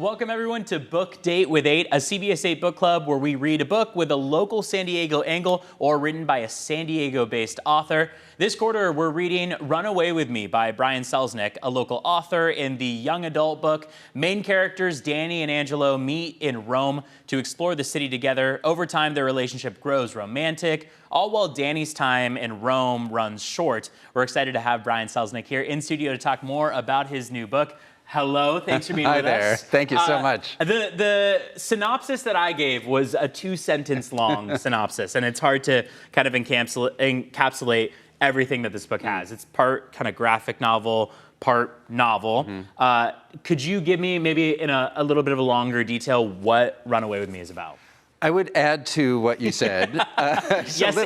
Welcome everyone to Book Date with 8, a CBS 8 book club where we read a book with a local San Diego angle or written by a San Diego-based author. This quarter, we're reading Run Away With Me by Brian Selznick, a local author. In the young adult book, main characters Danny and Angelo meet in Rome to explore the city together. Over time, their relationship grows romantic, all while Danny's time in Rome runs short. We're excited to have Brian Selznick here in studio to talk more about his new book. Hello, thanks for being with us. Hi there, thank you so much. The synopsis that I gave was a 2-sentence long synopsis, and it's hard to kind of encapsulate everything that this book has. It's part kind of graphic novel, part novel. Could you give me, maybe in a little bit of a longer detail, what Run Away With Me is about? I would add to what you said. Yes,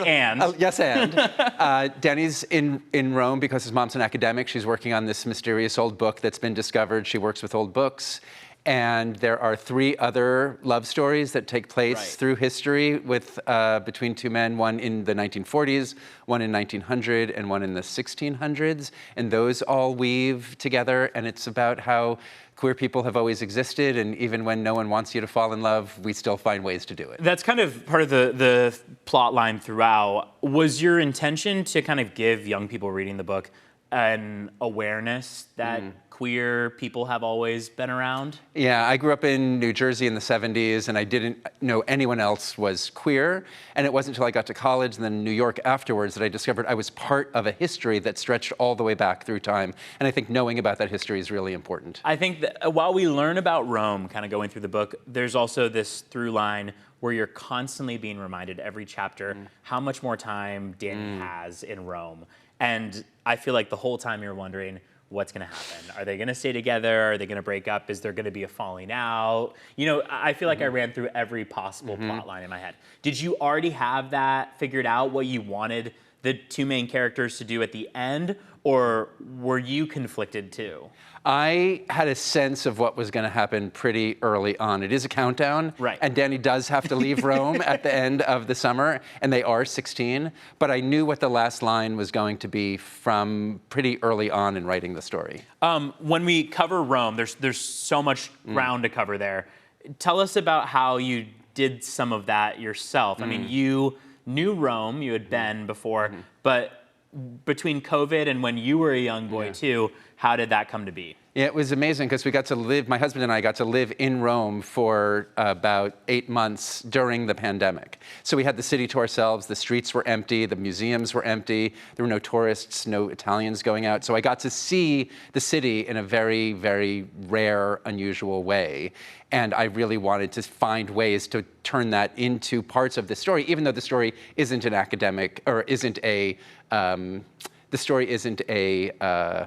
and. Danny's in Rome because his mom's an academic. She's working on this mysterious old book that's been discovered. She works with old books. And there are 3 other love stories that take place through history with between 2 men, one in the 1940s, one in 1900, and one in the 1600s. And those all weave together, and it's about how queer people have always existed, and even when no one wants you to fall in love, we still find ways to do it. That's kind of part of the plot line throughout. Was your intention to kind of give young people reading the book an awareness that queer people have always been around? Yeah, I grew up in New Jersey in the 70s, and I didn't know anyone else was queer. And it wasn't until I got to college and then New York afterwards that I discovered I was part of a history that stretched all the way back through time. And I think knowing about that history is really important. I think that while we learn about Rome, kind of going through the book, there's also this through line where you're constantly being reminded every chapter how much more time Danny has in Rome. And I feel like the whole time you're wondering, what's going to happen? Are they going to stay together? Are they going to break up? Is there going to be a falling out? You know, I feel like I ran through every possible plot line in my head. Did you already have that figured out, what you wanted the 2 main characters to do at the end, or were you conflicted too? I had a sense of what was going to happen pretty early on. It is a countdown, and Danny does have to leave Rome at the end of the summer, and they are 16, but I knew what the last line was going to be from pretty early on in writing the story. When we cover Rome, there's so much ground to cover there. Tell us about how you did some of that yourself. I mean, you knew Rome, you had been before, but between COVID and when you were a young boy too, how did that come to be? Yeah, it was amazing because we got to live, my husband and I got to live in Rome for about 8 months during the pandemic. So we had the city to ourselves, the streets were empty, the museums were empty, there were no tourists, no Italians going out. So I got to see the city in a very, very rare, unusual way. And I really wanted to find ways to turn that into parts of the story, even though the story isn't an academic, or isn't a, the story isn't a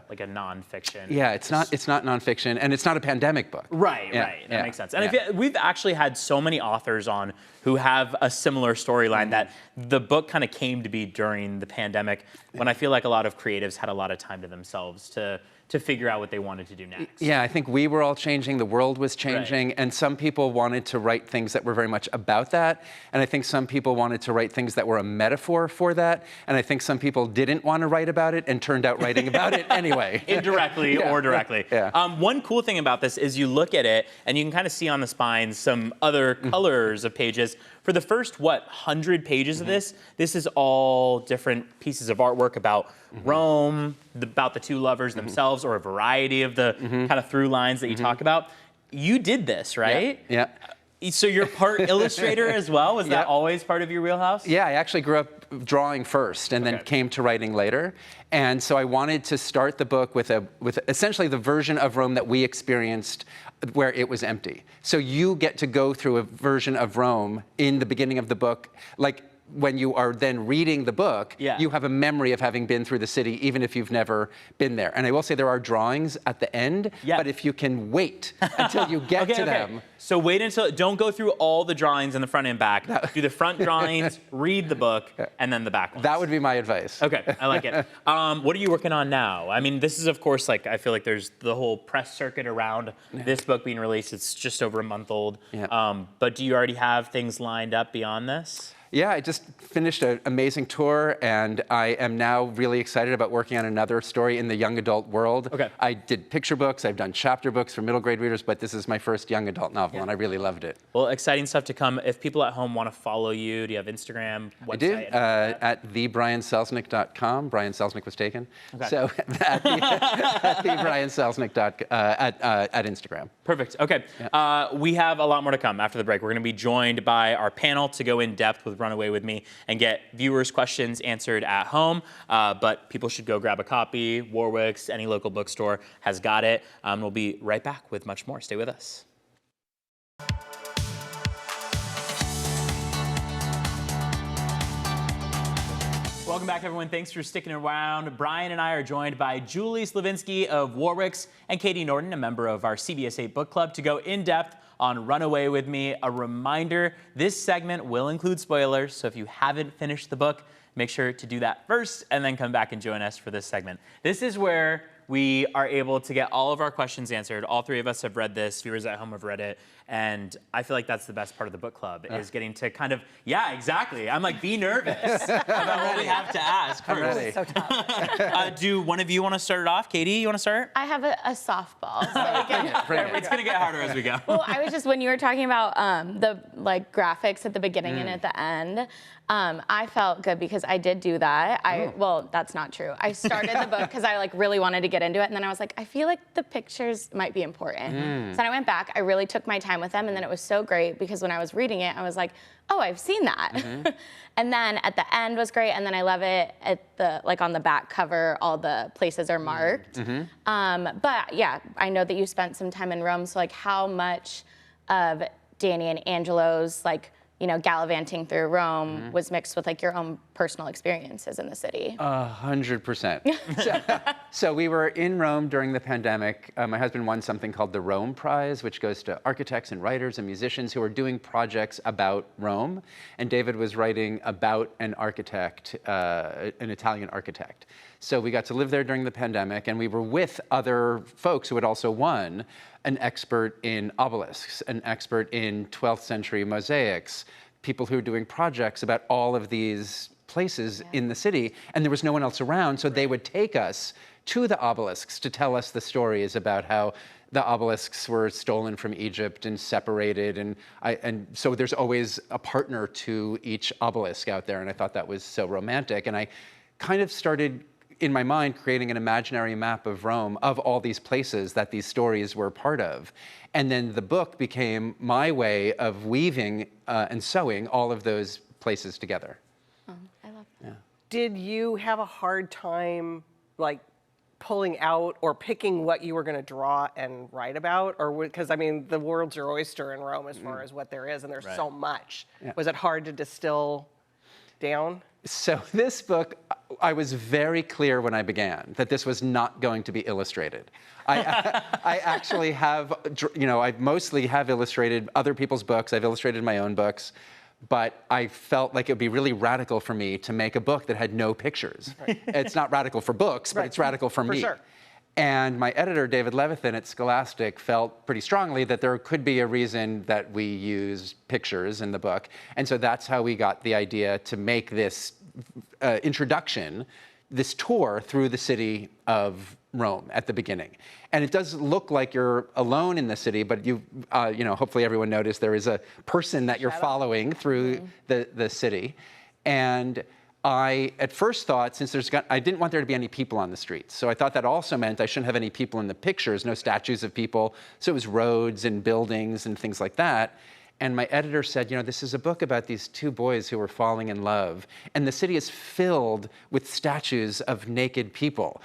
like a nonfiction. Yeah, it's not nonfiction, and it's not a pandemic book. Right, that makes sense. And we've actually had so many authors on who have a similar storyline that the book kind of came to be during the pandemic, when I feel like a lot of creatives had a lot of time to themselves to figure out what they wanted to do next. Yeah, I think we were all changing, the world was changing, and some people wanted to write things that were very much about that, and I think some people wanted to write things that were a metaphor for that, and I think some people didn't want to write about it and turned out writing about it anyway. Indirectly or directly. One cool thing about this is you look at it, and you can kind of see on the spine some other colors of pages. For the first, 100 pages of this is all different pieces of artwork about Rome, about the 2 lovers themselves, or a variety of the kind of through lines that you talk about. You did this, right? Yeah. So you're part illustrator as well? Was that always part of your wheelhouse? Yeah, I actually grew up drawing first and then came to writing later. And so I wanted to start the book with essentially the version of Rome that we experienced where it was empty. So you get to go through a version of Rome in the beginning of the book, like when you are then reading the book, you have a memory of having been through the city, even if you've never been there. And I will say there are drawings at the end, but if you can wait until you get to them. So wait until, don't go through all the drawings in the front and back. Do the front drawings, read the book, and then the back ones. That would be my advice. Okay, I like it. What are you working on now? I mean, this is, of course, like, I feel like there's the whole press circuit around this book being released. It's just over a month old. But do you already have things lined up beyond this? Yeah, I just finished an amazing tour, and I am now really excited about working on another story in the young adult world. Okay. I did picture books, I've done chapter books for middle grade readers, but this is my first young adult novel, and I really loved it. Well, exciting stuff to come. If people at home want to follow you, do you have Instagram, website? I do, at thebrianselznick.com. Brian Selznick was taken. Okay. So at thebrianselznick at Instagram. Perfect. Okay. Yeah. We have a lot more to come after the break. We're going to be joined by our panel to go in depth with Run Away With Me and get viewers' questions answered at home. But people should go grab a copy. Warwick's, any local bookstore has got it. We'll be right back with much more. Stay with us. Welcome back, everyone. Thanks for sticking around. Brian and I are joined by Julie Slavinsky of Warwick's and Katie Norton, a member of our CBS 8 book club, to go in depth on Run Away With Me. A reminder, this segment will include spoilers, so if you haven't finished the book, make sure to do that first and then come back and join us for this segment. This is where we are able to get all of our questions answered. All three of us have read this. Viewers at home have read it. And I feel like that's the best part of the book club, is getting to kind of, yeah, exactly. I'm like, be nervous about what we have to ask first. I'm ready. So tough. Do one of you want to start it off? Katie, you want to start? I have a softball. So we can, Bring it. It's going to get harder as we go. well, I was just, when you were talking about the graphics at the beginning and at the end, I felt good because I did do that. Well, that's not true. I started the book because I really wanted to get into it, and then I was like, I feel like the pictures might be important. So then I went back. I really took my time with them, and then it was so great because when I was reading it, I was like, oh, I've seen that. And then at the end was great, and then I love it at the on the back cover, all the places are marked. But yeah, I know that you spent some time in Rome, so how much of Danny and Angelo's gallivanting through Rome was mixed with your own personal experiences in the city? 100%. So we were in Rome during the pandemic. My husband won something called the Rome Prize, which goes to architects and writers and musicians who are doing projects about Rome. And David was writing about an architect, an Italian architect. So we got to live there during the pandemic, and we were with other folks who had also won, an expert in obelisks, an expert in 12th century mosaics, people who are doing projects about all of these places in the city, and there was no one else around, so they would take us to the obelisks to tell us the stories about how the obelisks were stolen from Egypt and separated, and so there's always a partner to each obelisk out there, and I thought that was so romantic, and I kind of started in my mind creating an imaginary map of Rome, of all these places that these stories were part of. And then the book became my way of weaving and sewing all of those places together. Oh, I love that. Yeah. Did you have a hard time pulling out or picking what you were going to draw and write about? Or because, I mean, the world's your oyster in Rome as far as what there is, and there's so much. Yeah. Was it hard to distill down? So this book, I was very clear when I began that this was not going to be illustrated. I actually have, I mostly have illustrated other people's books. I've illustrated my own books. But I felt like it would be really radical for me to make a book that had no pictures. Right. It's not radical for books, but it's radical for me. Sure. And my editor, David Levithan at Scholastic, felt pretty strongly that there could be a reason that we use pictures in the book. And so that's how we got the idea to make this introduction, this tour through the city of Rome at the beginning. And it does look like you're alone in the city, but hopefully everyone noticed there is a person that you're following through the city. And I, at first thought, I didn't want there to be any people on the streets. So I thought that also meant I shouldn't have any people in the pictures, no statues of people. So it was roads and buildings and things like that. And my editor said, this is a book about these two boys who were falling in love. And the city is filled with statues of naked people.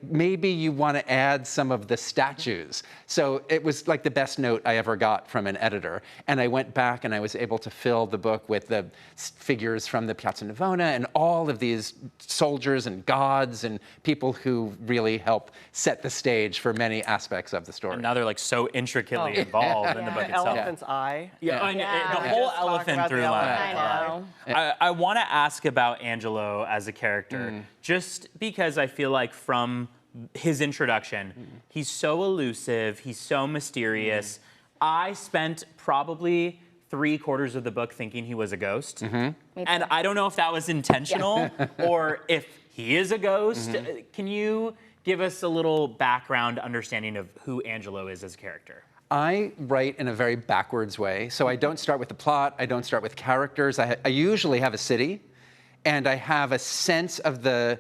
Maybe you want to add some of the statues. So it was the best note I ever got from an editor. And I went back and I was able to fill the book with the figures from the Piazza Navona and all of these soldiers and gods and people who really help set the stage for many aspects of the story. And now they're so intricately involved in the book itself. Elephant's eye. Yeah, the whole elephant through line. I know. I want to ask about Angelo as a character, just because I feel like from his introduction, he's so elusive, he's so mysterious. I spent probably 3/4 of the book thinking he was a ghost. Me And too. I don't know if that was intentional or if he is a ghost. Can you give us a little background understanding of who Angelo is as a character? I write in a very backwards way. So I don't start with the plot. I don't start with characters. I usually have a city, and I have a sense of the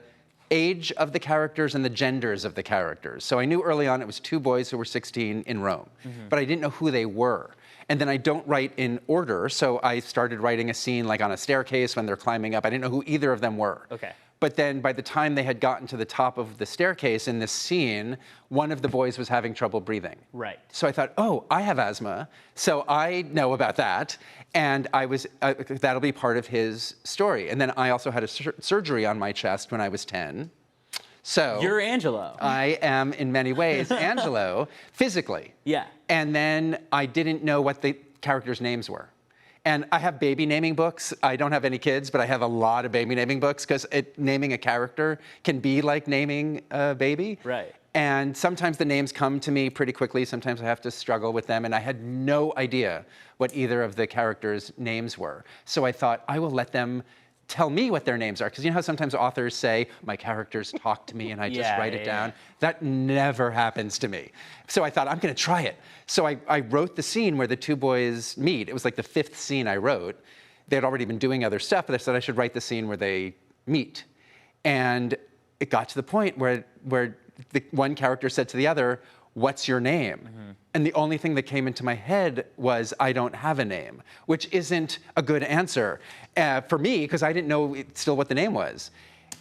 age of the characters and the genders of the characters. So I knew early on it was 2 boys who were 16 in Rome, but I didn't know who they were. And then I don't write in order, so I started writing a scene like on a staircase when they're climbing up. I didn't know who either of them were. Okay. But then by the time they had gotten to the top of the staircase in this scene, one of the boys was having trouble breathing. Right. So I thought, oh, I have asthma, so I know about that, and that'll be part of his story. And then I also had a surgery on my chest when I was 10. So You're Angelo. I am, in many ways, Angelo, physically. Yeah. And then I didn't know what the characters' names were. And I have baby naming books. I don't have any kids, but I have a lot of baby naming books because naming a character can be like naming a baby. Right. And sometimes the names come to me pretty quickly. Sometimes I have to struggle with them. And I had no idea what either of the characters' names were. So I thought, I will let them tell me what their names are. Because you know how sometimes authors say, my characters talk to me and I just write it down? That never happens to me. So I thought, I'm going to try it. So I wrote the scene where the 2 boys meet. It was like the 5th scene I wrote. They had already been doing other stuff, but I said I should write the scene where they meet. And it got to the point where the one character said to the other, what's your name? And the only thing that came into my head was, I don't have a name, which isn't a good answer for me, because I didn't know still what the name was.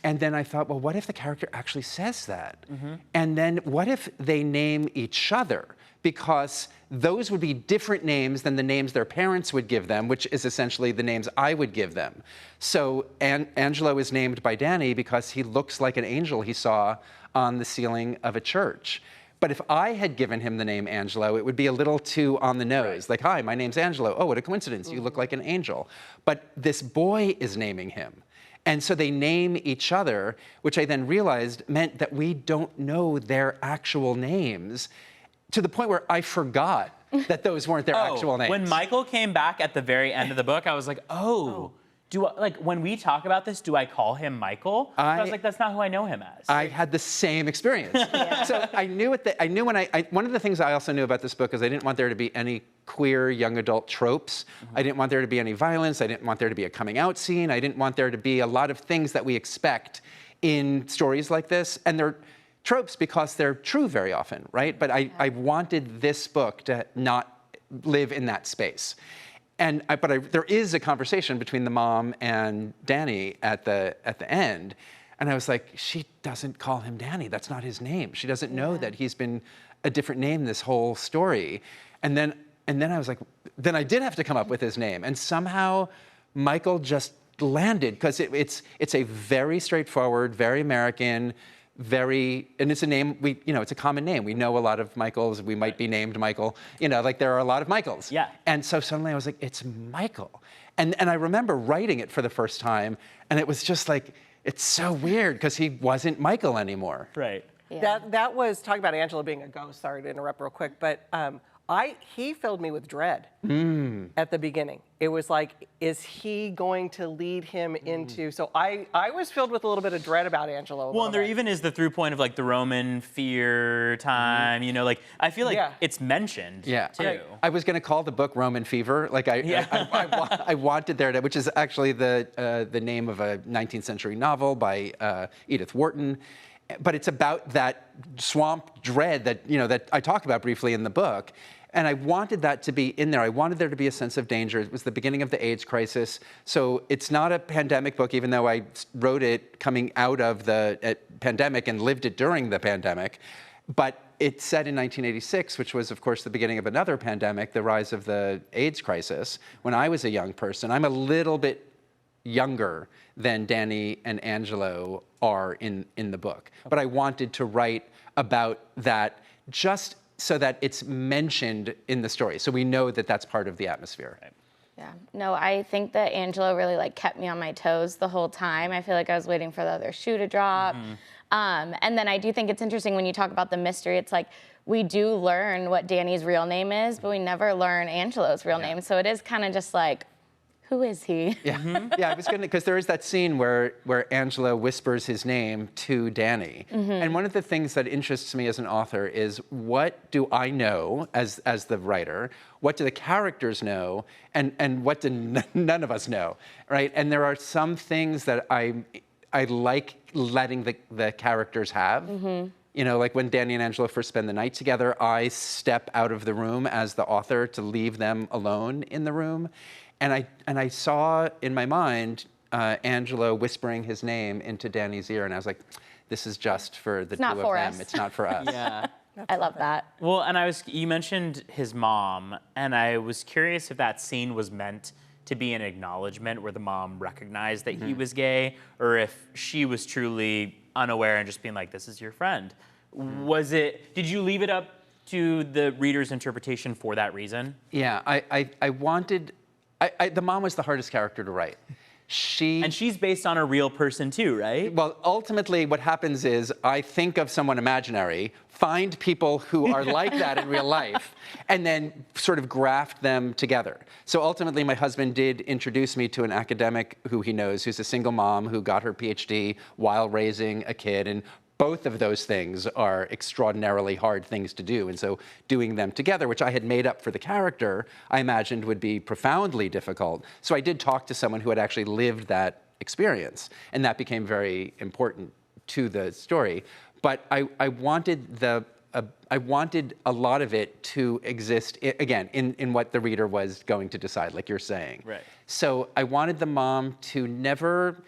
And then I thought, well, what if the character actually says that? And then what if they name each other? Because those would be different names than the names their parents would give them, which is essentially the names I would give them. So Angelo is named by Danny because he looks like an angel he saw on the ceiling of a church. But if I had given him the name Angelo, it would be a little too on the nose. Like, hi, my name's Angelo. Oh, what a coincidence. You look like an angel. But this boy is naming him. And so they name each other, which I then realized meant that we don't know their actual names, to the point where I forgot that those weren't their actual names. When Michael came back at the very end of the book, I was like, when we talk about this, do I call him Michael? I was like, that's not who I know him as. I had the same experience. So I knew one of the things I also knew about this book is I didn't want there to be any queer young adult tropes. I didn't want there to be any violence. I didn't want there to be a coming out scene. I didn't want there to be a lot of things that we expect in stories like this. And they're tropes because they're true very often, right? But I wanted this book to not live in that space. But there is a conversation between the mom and Danny at the end, and I was like, she doesn't call him Danny. That's not his name. She doesn't know that he's been a different name this whole story. And then I was like, then I did have to come up with his name, and somehow Michael just landed because it's a very straightforward, very American. And it's a name it's a common name. We know a lot of Michaels. We might be named Michael. Like there are a lot of Michaels. Yeah. And so suddenly I was like, it's Michael. And I remember writing it for the first time, and it was just like, it's so weird because he wasn't Michael anymore. Right. Yeah. That was talking about Angelo being a ghost. Sorry to interrupt real quick, but he filled me with dread at the beginning. It was like, is he going to lead him into? So I was filled with a little bit of dread about Angelo. Well, and there even is the through point of like the Roman fear time. Like I feel like it's mentioned. Yeah. Too. I was going to call the book Roman Fever. Like I wanted there to, which is actually the name of a 19th century novel by Edith Wharton. But it's about that swamp dread that I talk about briefly in the book. And I wanted that to be in there. I wanted there to be a sense of danger. It was the beginning of the AIDS crisis. So it's not a pandemic book, even though I wrote it coming out of the pandemic and lived it during the pandemic. But it's set in 1986, which was, of course, the beginning of another pandemic, the rise of the AIDS crisis, when I was a young person. I'm a little bit younger than Danny and Angelo are in the book. But I wanted to write about that just so that it's mentioned in the story, so we know that that's part of the atmosphere. Right. Yeah, no, I think that Angelo really like kept me on my toes the whole time. I feel like I was waiting for the other shoe to drop. And then I do think it's interesting when you talk about the mystery, it's like we do learn what Danny's real name is, but we never learn Angelo's real name. So it is kind of just like, who is he? Yeah, yeah. I was gonna, because there is that scene where Angelo whispers his name to Danny, and one of the things that interests me as an author is what do I know as the writer? What do the characters know, and what do none of us know, right? And there are some things that I like letting the characters have. You know, like when Danny and Angelo first spend the night together, I step out of the room as the author to leave them alone in the room. And I saw in my mind Angelo whispering his name into Danny's ear, and I was like, "This is just for the two of them. It's not for us." Yeah. I love that. Well, and you mentioned his mom, and I was curious if that scene was meant to be an acknowledgement where the mom recognized that he was gay, or if she was truly unaware and just being like, "This is your friend." Did you leave it up to the reader's interpretation for that reason? Yeah, I wanted. The mom was the hardest character to write. And she's based on a real person too, right? Well, ultimately what happens is I think of someone imaginary, find people who are like that in real life, and then sort of graft them together. So ultimately my husband did introduce me to an academic who he knows, who's a single mom who got her PhD while raising a kid, and both of those things are extraordinarily hard things to do. And so doing them together, which I had made up for the character, I imagined would be profoundly difficult. So I did talk to someone who had actually lived that experience. And that became very important to the story. But I wanted a lot of it to exist, again, in what the reader was going to decide, like you're saying. Right. So I wanted the mom to never...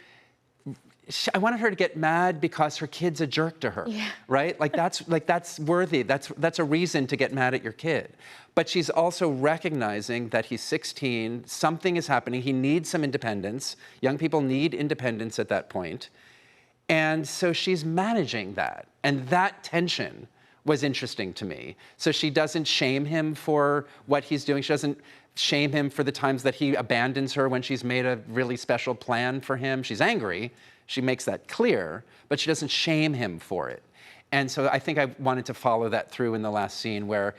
I wanted her to get mad because her kid's a jerk to her, right? That's worthy. That's a reason to get mad at your kid. But she's also recognizing that he's 16, something is happening, he needs some independence. Young people need independence at that point. And so she's managing that. And that tension was interesting to me. So she doesn't shame him for what he's doing. She doesn't shame him for the times that he abandons her when she's made a really special plan for him. She's angry. She makes that clear, but she doesn't shame him for it. And so I think I wanted to follow that through in the last scene where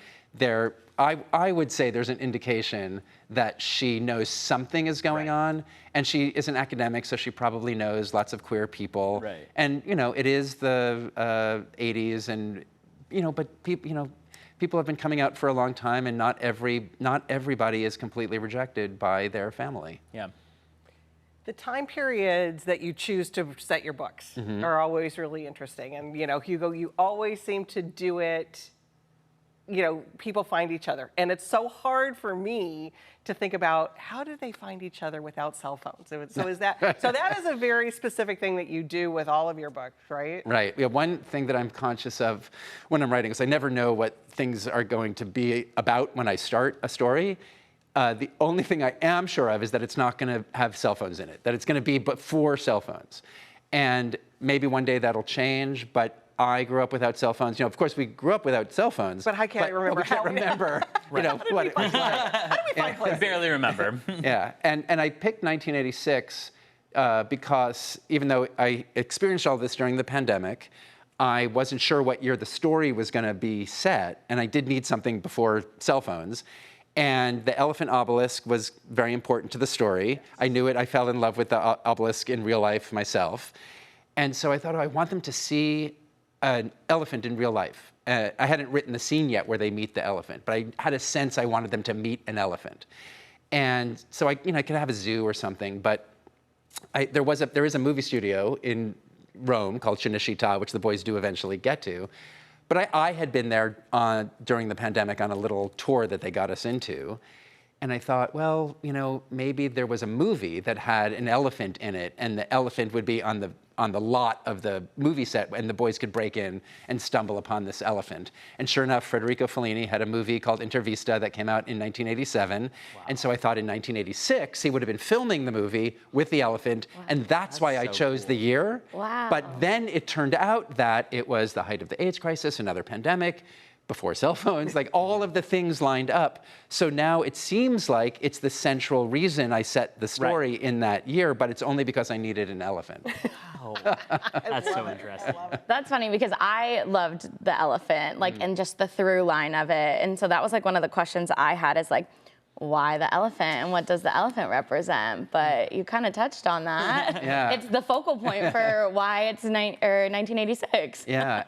I would say there's an indication that she knows something is going on, and she is an academic, so she probably knows lots of queer people. Right. And, you know, it is the 80s, and, you know, but people have been coming out for a long time, and not everybody is completely rejected by their family. Yeah. The time periods that you choose to set your books are always really interesting. And, you know, Hugo, you always seem to do it, you know, people find each other. And it's so hard for me to think about how do they find each other without cell phones? So that is a very specific thing that you do with all of your books, right? Right. Yeah, one thing that I'm conscious of when I'm writing is I never know what things are going to be about when I start a story. The only thing I am sure of is that it's not going to have cell phones in it, that it's going to be but for cell phones. And maybe one day that'll change, but I grew up without cell phones. You know, of course, we grew up without cell phones. But I can't remember we can't remember, you know, what it was like. How do we find places? Barely remember. Yeah, and I picked 1986 because even though I experienced all this during the pandemic, I wasn't sure what year the story was going to be set, and I did need something before cell phones. And the elephant obelisk was very important to the story. I knew it. I fell in love with the obelisk in real life myself. And so I thought, oh, I want them to see an elephant in real life. I hadn't written the scene yet where they meet the elephant, but I had a sense I wanted them to meet an elephant. And so I could have a zoo or something, but there is a movie studio in Rome called Cinecittà, which the boys do eventually get to. But I had been there during the pandemic on a little tour that they got us into. And I thought, well, you know, maybe there was a movie that had an elephant in it, and the elephant would be on the lot of the movie set, and the boys could break in and stumble upon this elephant. And sure enough, Federico Fellini had a movie called Intervista that came out in 1987. Wow. And so I thought in 1986, he would have been filming the movie with the elephant, and that's why I chose the year. Wow. But then it turned out that it was the height of the AIDS crisis, another pandemic. before cell phones, like all of the things lined up. So now it seems like it's the central reason I set the story in that year, but it's only because I needed an elephant. Oh, that's so interesting. That's funny because I loved the elephant, like, and just the through line of it. And so that was like one of the questions I had is like, why the elephant and what does the elephant represent? But you kind of touched on that. Yeah. It's the focal point for why it's 1986. Yeah,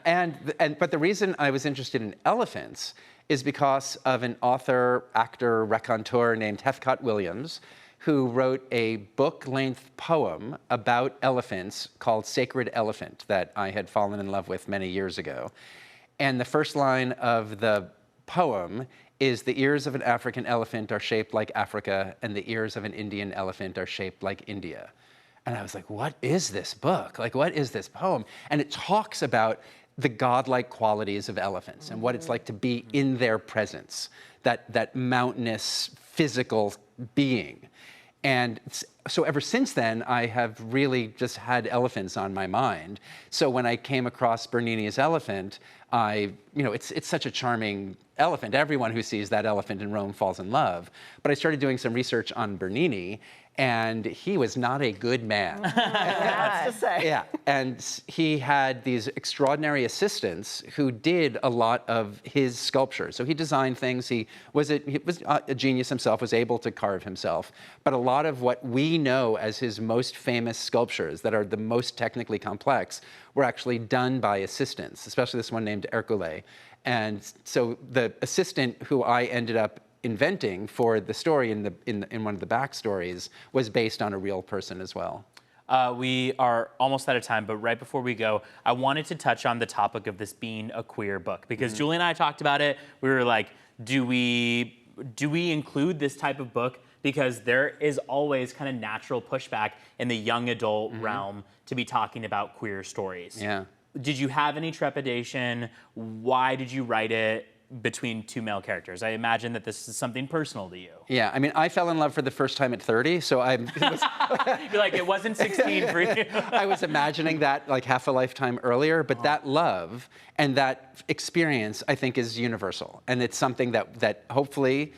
but the reason I was interested in elephants is because of an author, actor, raconteur named Heathcote Williams, who wrote a book-length poem about elephants called Sacred Elephant that I had fallen in love with many years ago. And the first line of the poem is the ears of an African elephant are shaped like Africa, and the ears of an Indian elephant are shaped like India. And I was like, what is this book? Like, what is this poem? And it talks about the godlike qualities of elephants and what it's like to be in their presence, that mountainous physical being. And so ever since then, I have really just had elephants on my mind. So when I came across Bernini's elephant, it's such a charming elephant. Everyone who sees that elephant in Rome falls in love. But I started doing some research on Bernini, and he was not a good man. That's to say. Yeah, and he had these extraordinary assistants who did a lot of his sculptures. So he designed things. He was a genius himself, was able to carve himself. But a lot of what we know as his most famous sculptures that are the most technically complex were actually done by assistants, especially this one named Hercule. And so the assistant who I ended up inventing for the story in one of the backstories was based on a real person as well. We are almost out of time, but right before we go, I wanted to touch on the topic of this being a queer book, because Julie and I talked about it. We were like, do we include this type of book? Because there is always kind of natural pushback in the young adult realm to be talking about queer stories. Yeah. Did you have any trepidation? Why did you write it between two male characters? I imagine that this is something personal to you. Yeah, I mean, I fell in love for the first time at 30, so You're like, it wasn't 16 for you. I was imagining that like half a lifetime earlier, but that love and that experience, I think, is universal. And it's something that hopefully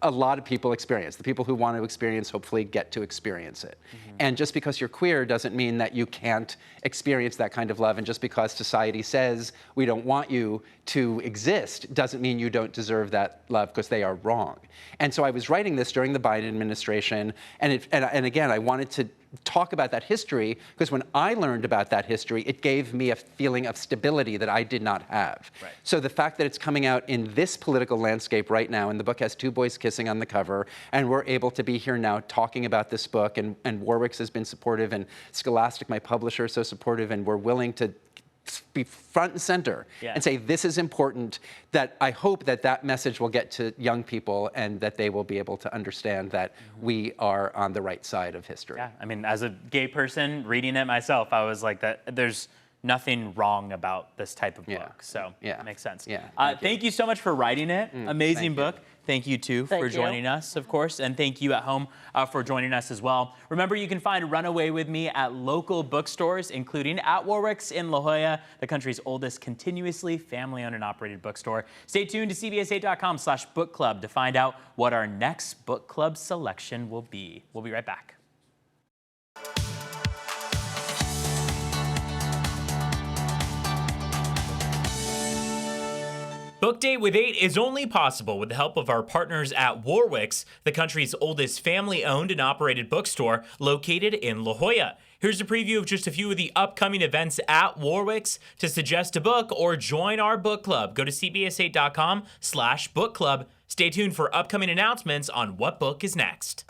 a lot of people experience. The people who want to experience hopefully get to experience it. And just because you're queer doesn't mean that you can't experience that kind of love. And just because society says we don't want you to exist doesn't mean you don't deserve that love, because they are wrong. And so I was writing this during the Biden administration, and again, I wanted to talk about that history, because when I learned about that history, it gave me a feeling of stability that I did not have. Right. So the fact that it's coming out in this political landscape right now, and the book has two boys kissing on the cover, and we're able to be here now talking about this book, and Warwick's has been supportive, and Scholastic, my publisher, is so supportive, and we're willing to be front and center and say, this is important, that I hope that message will get to young people, and that they will be able to understand that we are on the right side of history. Yeah, I mean, as a gay person reading it myself, I was like, that there's nothing wrong about this type of book. So it makes sense. Yeah, thank you so much for writing it. Amazing book. Thank you, too, for joining us, of course. And thank you at home for joining us as well. Remember, you can find Runaway with Me at local bookstores, including at Warwick's in La Jolla, the country's oldest continuously family-owned and operated bookstore. Stay tuned to CBS8.com/book club to find out what our next book club selection will be. We'll be right back. Book Date with 8 is only possible with the help of our partners at Warwick's, the country's oldest family-owned and operated bookstore located in La Jolla. Here's a preview of just a few of the upcoming events at Warwick's. To suggest a book or join our book club, go to CBS8.com/book club. Stay tuned for upcoming announcements on what book is next.